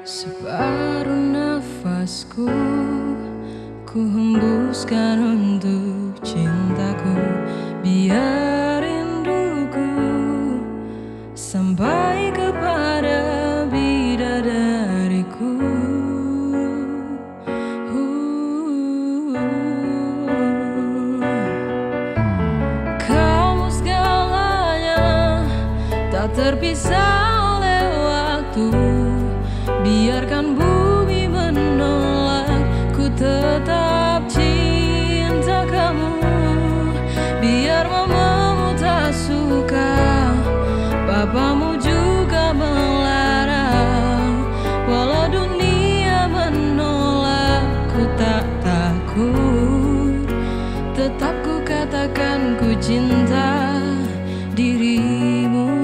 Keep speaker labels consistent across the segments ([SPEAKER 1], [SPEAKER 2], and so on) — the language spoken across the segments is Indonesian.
[SPEAKER 1] Separuh nafasku ku hembuskan untuk cintaku, biar rinduku sampai kepada bidadariku. Kamu segalanya, tak terpisah oleh waktu. Biarkan bumi menolak, ku tetap cinta kamu. Biar mamamu tak suka, papamu juga melarang. Walau dunia menolak, ku tak takut. Tetap ku katakan ku cinta dirimu.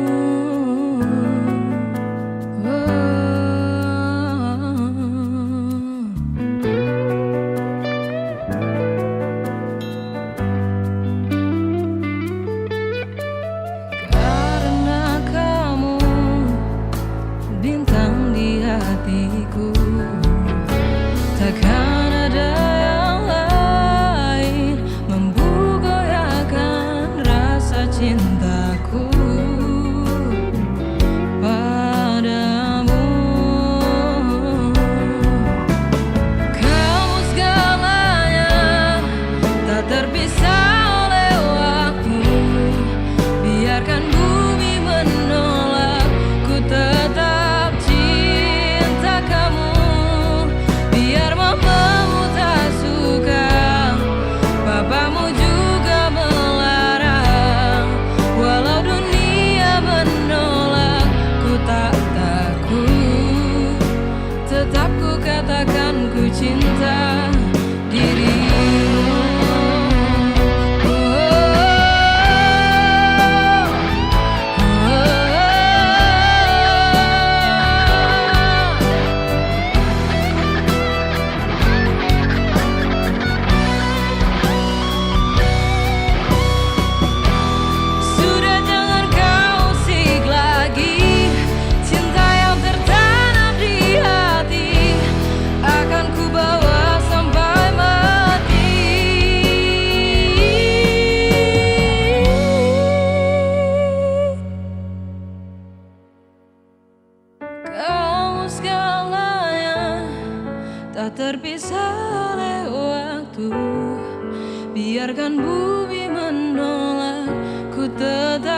[SPEAKER 1] Bintang di hatiku, takkan ada yang lain mampu goyahkan rasa cintaku padamu. Kamu segalanya, tak terpisah oleh waktu. Biarkan bumi menolak, ku tetap katakan ku cinta dirimu. Sudah jangan kau usik lagi, cinta yang tertanam di hati akan ku bawa sampai mati. Kamu segalanya, tak terpisah oleh waktu. Biarkan bumi menolak, ku tetap